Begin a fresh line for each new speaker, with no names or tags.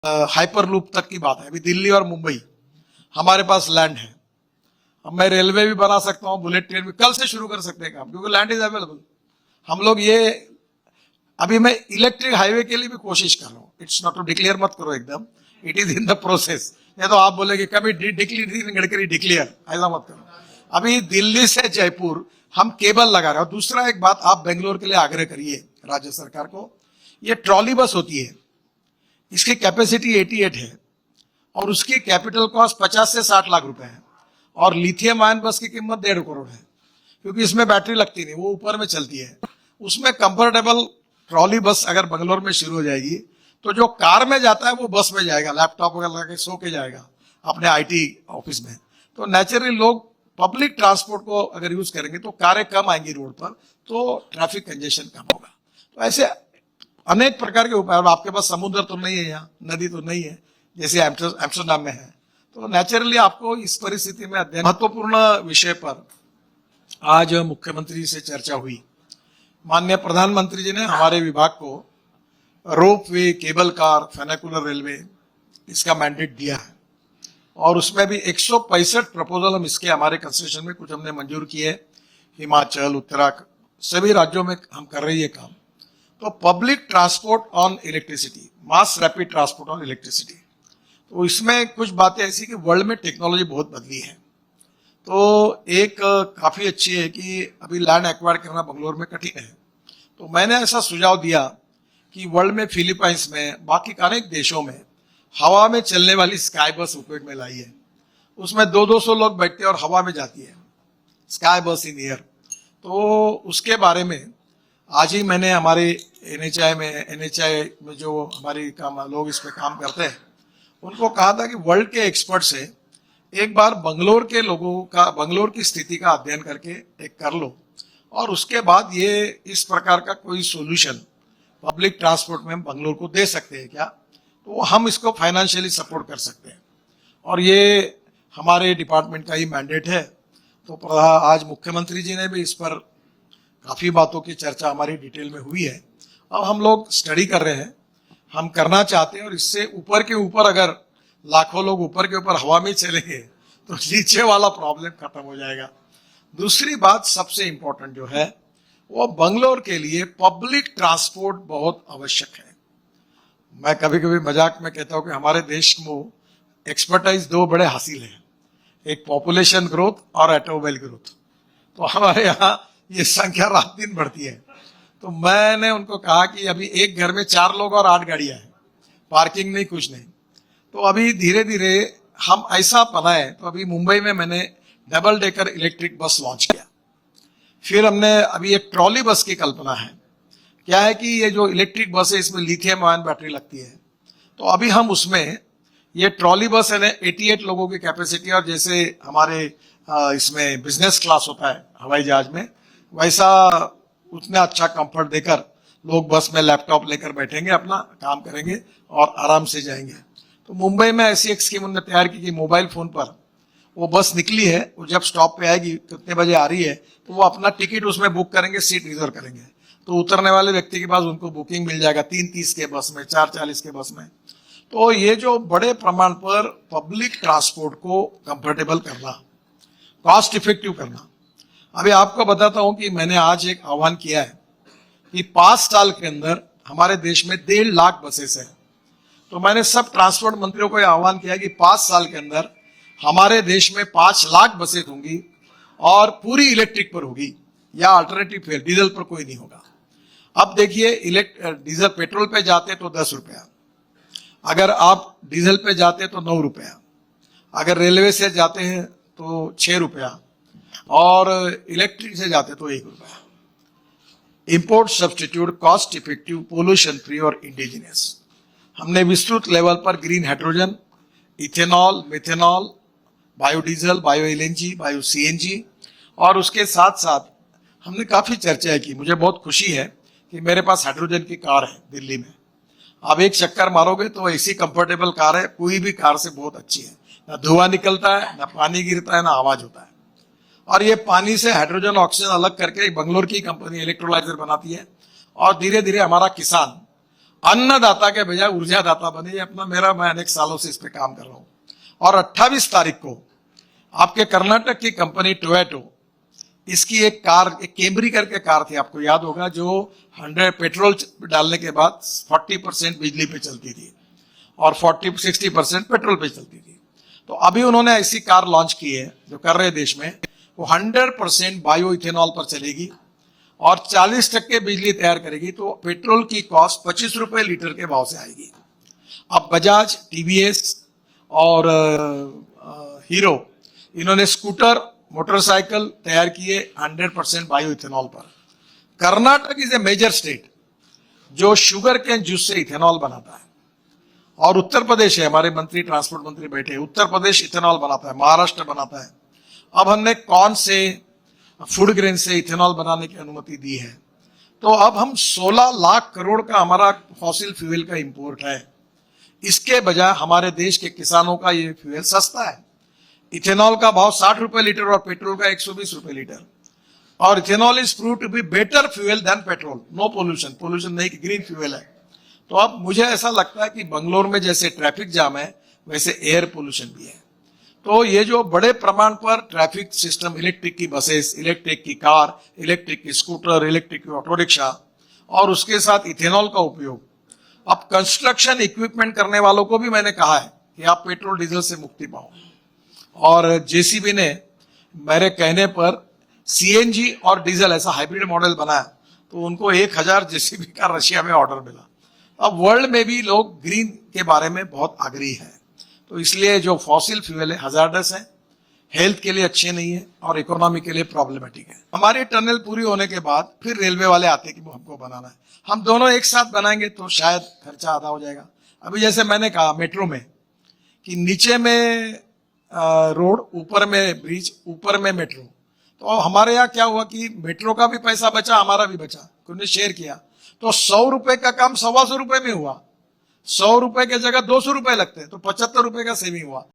Hyper loop तक की बात है। अभी दिल्ली और मुंबई हमारे पास लैंड है। अब मैं रेलवे भी बना सकता हूँ, बुलेट ट्रेन भी कल से शुरू कर सकते हैं काम, क्योंकि लैंड इज अवेलेबल। हम लोग ये अभी मैं इलेक्ट्रिक हाईवे के लिए भी कोशिश कर रहा हूँ। इट्स नॉट टू डिक्लेयर मत करो एकदम, it is in the process. ये तो आप बोलेगे कभी डिक्लेयर गडकरी डिक्लेयर, ऐसा मत करो। अभी दिल्ली से जयपुर हम केबल लगा रहे हैं। और दूसरा एक बात आप बेंगलोर के लिए आग्रह करिए राज्य सरकार को, ये ट्रॉली बस होती है, इसकी कैपेसिटी 88 है और उसकी कैपिटल कॉस्ट 50 से 60 लाख रुपए है। और लिथियम आयन बस की कीमत 1.5 करोड़ है, क्योंकि इसमें बैटरी लगती नहीं, वो ऊपर में चलती है। उसमें कंफर्टेबल ट्रॉली बस अगर बंगलोर में शुरू हो जाएगी तो जो कार में जाता है वो बस में जाएगा, लैपटॉप वगैरह लगा के सो के जाएगा अपने आईटी ऑफिस में। तो नेचुरली लोग पब्लिक ट्रांसपोर्ट को अगर यूज करेंगे तो कारें कम आएंगी रोड पर, तो ट्रैफिक कंजेशन कम होगा। तो ऐसे अनेक प्रकार के उपाय। आपके पास समुद्र तो नहीं है, यहाँ नदी तो नहीं है जैसे एम्स्टरडैम में है, तो नेचुरली आपको इस परिस्थिति में अध्ययन। महत्वपूर्ण विषय पर आज मुख्यमंत्री से चर्चा हुई। माननीय प्रधानमंत्री जी ने हमारे विभाग को रोप वे, केबल कार, फेनिकुलर रेलवे इसका मैंडेट दिया है और उसमें भी 165 प्रपोजल हम इसके हमारे कंस्ट्रक्शन में कुछ हमने मंजूर किए। हिमाचल, उत्तराखंड सभी राज्यों में हम कर रही है काम। तो public transport on electricity, mass rapid transport on electricity, तो इसमें कुछ बातें ऐसी कि वर्ल्ड में टेक्नोलॉजी बहुत बदली है। तो एक काफी अच्छी है कि अभी लैंड एक्वायर करना बंगलोर में कठिन है। तो मैंने ऐसा सुझाव दिया कि वर्ल्ड में फिलीपाइंस में, बाकी अनेक देशों में हवा में चलने वाली स्काई बस उपयोग में लाई है। उसमें 200-200 लोग बैठते हैं और हवा में जाती है, स्काई बस इन एयर। तो उसके बारे में आज ही मैंने हमारे एनएचआई में जो हमारी काम लोग इस पे काम करते हैं उनको कहा था कि वर्ल्ड के एक्सपर्ट से एक बार बंगलोर के लोगों का, बंगलोर की स्थिति का अध्ययन करके एक कर लो और उसके बाद ये इस प्रकार का कोई सॉल्यूशन पब्लिक ट्रांसपोर्ट में बंगलोर को दे सकते हैं क्या, तो हम इसको फाइनेंशियली सपोर्ट कर सकते हैं। और ये हमारे डिपार्टमेंट का ही मैंडेट है। तो आज मुख्यमंत्री जी ने भी इस पर काफ़ी बातों की चर्चा हमारी डिटेल में हुई है। अब हम लोग स्टडी कर रहे हैं, हम करना चाहते हैं और इससे ऊपर के ऊपर अगर लाखों लोग ऊपर के ऊपर हवा में चलेंगे तो नीचे वाला प्रॉब्लम खत्म हो जाएगा। दूसरी बात सबसे इंपॉर्टेंट जो है वो बंगलोर के लिए पब्लिक ट्रांसपोर्ट बहुत आवश्यक है। मैं कभी कभी मजाक में कहता हूं कि हमारे देश को एक्सपर्टाइज दो बड़े हासिल हैं, एक पॉपुलेशन ग्रोथ और ऑटोमोबाइल ग्रोथ। तो हमारे यहाँ ये संख्या रात दिन बढ़ती है। तो मैंने उनको कहा कि अभी एक घर में 4 लोग और 8 गाड़ियां हैं, पार्किंग नहीं, कुछ नहीं। तो अभी धीरे धीरे हम ऐसा बनाए, तो अभी मुंबई में मैंने double decker electric bus launch किया। फिर हमने अभी एक ट्रॉली बस की कल्पना है। क्या है कि ये जो इलेक्ट्रिक बस है इसमें लिथियम आयन बैटरी लगती है, तो अभी हम उसमें ये ट्रॉली बस है 88 लोगों की कैपेसिटी, और जैसे हमारे इसमें बिजनेस क्लास होता है हवाई जहाज में, वैसा उतना अच्छा कंफर्ट देकर लोग बस में लैपटॉप लेकर बैठेंगे, अपना काम करेंगे और आराम से जाएंगे। तो मुंबई में ऐसी एक स्कीम उन्होंने तैयार की कि मोबाइल फोन पर वो बस निकली है, वो जब स्टॉप पे आएगी कितने बजे आ रही है, तो वो अपना टिकट उसमें बुक करेंगे, सीट रिजर्व करेंगे, तो उतरने वाले व्यक्ति के पास उनको बुकिंग मिल जाएगा 3:30 के बस में, 4:40 के बस में। तो ये जो बड़े प्रमाण पर पब्लिक ट्रांसपोर्ट को कंफर्टेबल करना, कॉस्ट इफेक्टिव करना। अभी आपको बताता हूं कि मैंने आज एक आह्वान किया है कि 5 साल के अंदर हमारे देश में 1.5 लाख बसेस हैं। तो मैंने सब ट्रांसपोर्ट मंत्रियों को यह आह्वान किया कि 5 साल के अंदर हमारे देश में 5 लाख बसें होंगी और पूरी इलेक्ट्रिक पर होगी या अल्टरनेटिव फ्यूल, डीजल पर कोई नहीं होगा। अब देखिए, डीजल पेट्रोल पे जाते तो 10 रुपया, अगर आप डीजल पे जाते तो 9 रुपया, अगर रेलवे से जाते हैं तो 6 रुपया और इलेक्ट्रिक से जाते तो 1 रुपया। Import substitute, cost effective, pollution free और इंडिजिनियस। हमने विस्तृत लेवल पर green hydrogen, ethanol, methanol, biodiesel, bio LNG, bio CNG, और उसके साथ साथ हमने काफ़ी चर्चा की। मुझे बहुत खुशी है कि मेरे पास हाइड्रोजन की कार है दिल्ली में। आप एक चक्कर मारोगे तो ऐसी कंफर्टेबल कार है, कोई भी कार से बहुत अच्छी है। ना धुआं निकलता है, ना पानी गिरता है, ना आवाज होता है। और ये पानी से हाइड्रोजन ऑक्सीजन अलग करके बंगलोर की कंपनी इलेक्ट्रोलाइजर बनाती है। और धीरे धीरे हमारा किसान अन्नदाता के बजाय ऊर्जादाता बने। ये अपना मैं अनेक सालों से इस पे काम कर रहा हूं। और 28 तारीख को आपके कर्नाटक की कंपनी टोयोटो, इसकी एक कार, एक कैमरी करके कार थी, आपको याद होगा, जो 100 पेट्रोल डालने के बाद 40% बिजली पे चलती थी और 60% पेट्रोल पे चलती थी। तो अभी उन्होंने ऐसी कार लॉन्च की है जो कर रहे देश में, वो 100% बायो इथेनॉल पर चलेगी और 40% बिजली तैयार करेगी। तो पेट्रोल की कॉस्ट 25 रुपए लीटर के भाव से आएगी। अब बजाज, टीवीएस और हीरो, इन्होंने स्कूटर, मोटरसाइकिल तैयार किए 100% बायो इथेनॉल पर। Karnataka is a major state जो शुगर केन जूस से इथेनॉल बनाता है, और उत्तर प्रदेश है, हमारे मंत्री, ट्रांसपोर्ट मंत्री बैठे, उत्तर प्रदेश इथेनॉल बनाता है, महाराष्ट्र बनाता है। अब हमने कॉर्न से, फूड ग्रेन से इथेनॉल बनाने की अनुमति दी है। तो अब हम 16 लाख करोड़ का हमारा फॉसिल फ्यूल का इंपोर्ट है। इसके बजाय हमारे देश के किसानों का ये फ्यूल सस्ता है। इथेनॉल का भाव 60 रुपए लीटर और पेट्रोल का 120 रुपए लीटर। और ethanol is prove to be better fuel than petrol. No pollution, pollution नहीं, ग्रीन फ्यूल है। तो अब मुझे ऐसा लगता है कि बंगलोर में जैसे ट्रैफिक जाम है, वैसे एयर पोल्यूशन भी है। तो ये जो बड़े प्रमाण पर ट्रैफिक सिस्टम, इलेक्ट्रिक की बसेस, इलेक्ट्रिक की कार, इलेक्ट्रिक की स्कूटर, इलेक्ट्रिक की ऑटो रिक्शा और उसके साथ इथेनॉल का उपयोग, अब कंस्ट्रक्शन इक्विपमेंट करने वालों को भी मैंने कहा है कि आप पेट्रोल डीजल से मुक्ति पाओ। और जेसीबी ने मेरे कहने पर सीएनजी और डीजल ऐसा हाइब्रिड मॉडल बनाया, तो उनको 1000 जेसीबी का रशिया में ऑर्डर मिला। अब वर्ल्ड में भी लोग ग्रीन के बारे में बहुत आग्रही है। तो इसलिए जो फॉसिल फ्यूल है हजार्डस है, हेल्थ के लिए अच्छे नहीं है और इकोनॉमी के लिए प्रॉब्लमेटिक है। हमारी टनल पूरी होने के बाद फिर रेलवे वाले आते हैं कि वो हमको बनाना है, हम दोनों एक साथ बनाएंगे तो शायद खर्चा आधा हो जाएगा। अभी जैसे मैंने कहा मेट्रो में कि नीचे में रोड, ऊपर में ब्रिज, ऊपर में मेट्रो। तो हमारे यहाँ क्या हुआ कि मेट्रो का भी पैसा बचा, हमारा भी बचा, उन्होंने शेयर किया। तो 100 रुपए का काम 125 रुपए में हुआ। 100 रुपए की जगह 200 रुपए लगते हैं, तो 75 रुपए का सेविंग हुआ।